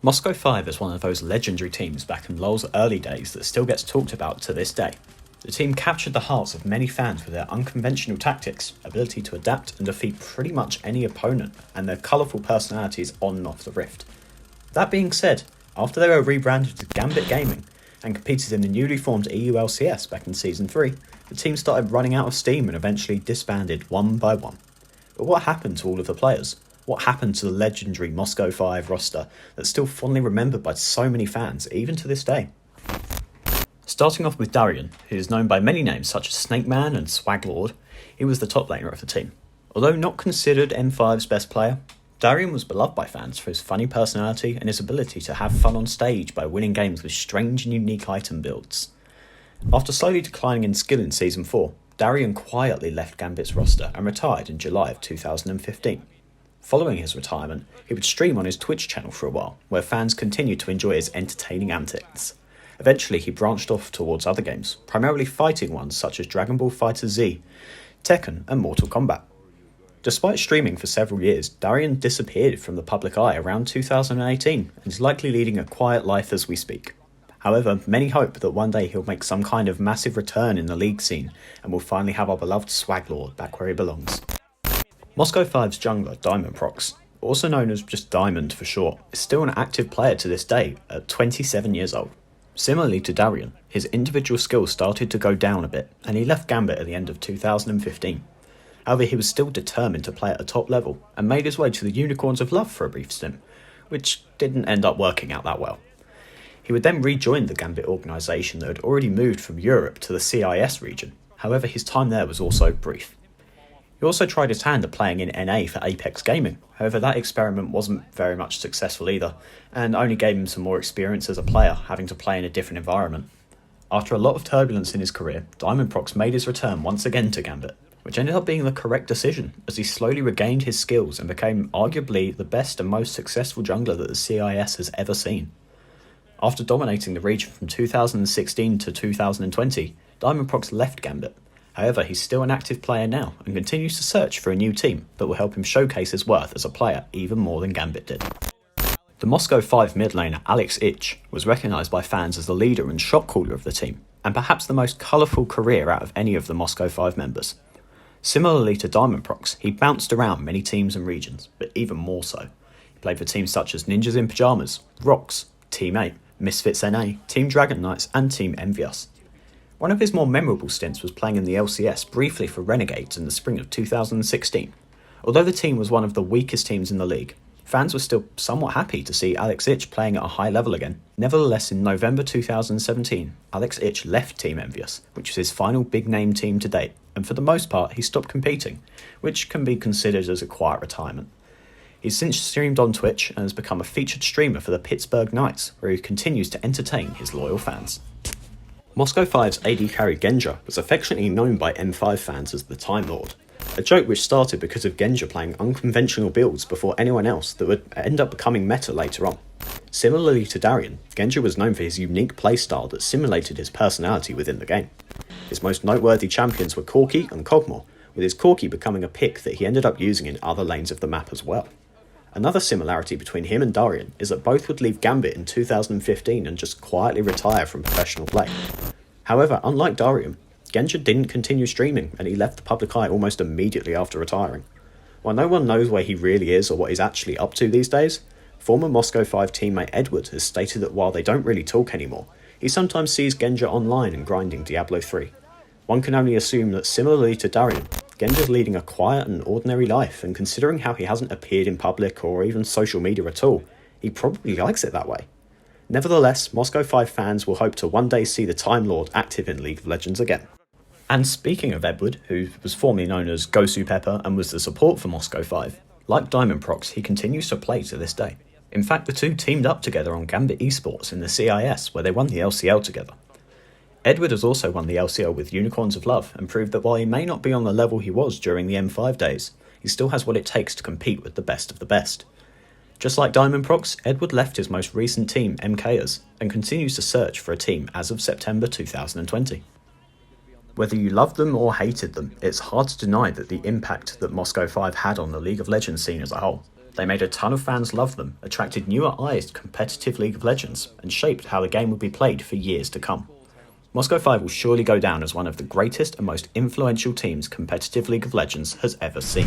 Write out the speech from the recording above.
Moscow 5 is one of those legendary teams back in LoL's early days that still gets talked about to this day. The team captured the hearts of many fans with their unconventional tactics, ability to adapt and defeat pretty much any opponent, and their colourful personalities on and off the rift. That being said, after they were rebranded to Gambit Gaming and competed in the newly formed EU LCS back in Season 3, the team started running out of steam and eventually disbanded one by one. But what happened to all of the players? What happened to the legendary Moscow 5 roster that's still fondly remembered by so many fans, even to this day? Starting off with Darien, who is known by many names such as Snake Man and Swag Lord, he was the top laner of the team. Although not considered M5's best player, Darien was beloved by fans for his funny personality and his ability to have fun on stage by winning games with strange and unique item builds. After slowly declining in skill in Season 4, Darien quietly left Gambit's roster and retired in July of 2015. Following his retirement, he would stream on his Twitch channel for a while, where fans continued to enjoy his entertaining antics. Eventually, he branched off towards other games, primarily fighting ones such as Dragon Ball FighterZ, Tekken, and Mortal Kombat. Despite streaming for several years, Darien disappeared from the public eye around 2018 and is likely leading a quiet life as we speak. However, many hope that one day he'll make some kind of massive return in the league scene and we'll finally have our beloved Swag Lord back where he belongs. Moscow 5's jungler, Diamondprox, also known as just Diamond for short, is still an active player to this day at 27 years old. Similarly to Darien, his individual skills started to go down a bit, and he left Gambit at the end of 2015. However, he was still determined to play at a top level, and made his way to the Unicorns of Love for a brief stint, which didn't end up working out that well. He would then rejoin the Gambit organisation that had already moved from Europe to the CIS region, however his time there was also brief. He also tried his hand at playing in NA for Apex Gaming, however that experiment wasn't very much successful either, and only gave him some more experience as a player, having to play in a different environment. After a lot of turbulence in his career, Diamondprox made his return once again to Gambit, which ended up being the correct decision, as he slowly regained his skills and became arguably the best and most successful jungler that the CIS has ever seen. After dominating the region from 2016 to 2020, Diamondprox left Gambit. However, he's still an active player now and continues to search for a new team that will help him showcase his worth as a player even more than Gambit did. The Moscow 5 mid laner AlexIch was recognised by fans as the leader and shot caller of the team, and perhaps the most colourful career out of any of the Moscow 5 members. Similarly to Diamondprox, he bounced around many teams and regions, but even more so. He played for teams such as Ninjas in Pyjamas, Rocks, Team 8, Misfits NA, Team Dragon Knights and Team Envious. One of his more memorable stints was playing in the LCS briefly for Renegades in the spring of 2016. Although the team was one of the weakest teams in the league, fans were still somewhat happy to see AlexIch playing at a high level again. Nevertheless, in November 2017, AlexIch left Team Envious, which was his final big name team to date, and for the most part he stopped competing, which can be considered as a quiet retirement. He's since streamed on Twitch and has become a featured streamer for the Pittsburgh Knights, where he continues to entertain his loyal fans. Moscow 5's AD carry Genja was affectionately known by M5 fans as the Time Lord, a joke which started because of Genja playing unconventional builds before anyone else that would end up becoming meta later on. Similarly to Darien, Genja was known for his unique playstyle that simulated his personality within the game. His most noteworthy champions were Corki and Kog'Maw, with his Corki becoming a pick that he ended up using in other lanes of the map as well. Another similarity between him and Darien is that both would leave Gambit in 2015 and just quietly retire from professional play. However, unlike Darien, Genja didn't continue streaming and he left the public eye almost immediately after retiring. While no one knows where he really is or what he's actually up to these days, former Moscow 5 teammate Edward has stated that while they don't really talk anymore, he sometimes sees Genja online and grinding Diablo 3. One can only assume that similarly to Darien, Genja's leading a quiet and ordinary life, and considering how he hasn't appeared in public or even social media at all, he probably likes it that way. Nevertheless, Moscow 5 fans will hope to one day see the Time Lord active in League of Legends again. And speaking of Edward, who was formerly known as GosuPepper and was the support for Moscow 5, like Diamondprox, he continues to play to this day. In fact, the two teamed up together on Gambit esports in the CIS, where they won the LCL together. Edward has also won the LCL with Unicorns of Love and proved that while he may not be on the level he was during the M5 days, he still has what it takes to compete with the best of the best. Just like Diamondprox, Edward left his most recent team, MKers, and continues to search for a team as of September 2020. Whether you loved them or hated them, it's hard to deny that the impact that Moscow 5 had on the League of Legends scene as a whole. They made a ton of fans love them, attracted newer eyes to competitive League of Legends, and shaped how the game would be played for years to come. Moscow 5 will surely go down as one of the greatest and most influential teams competitive League of Legends has ever seen.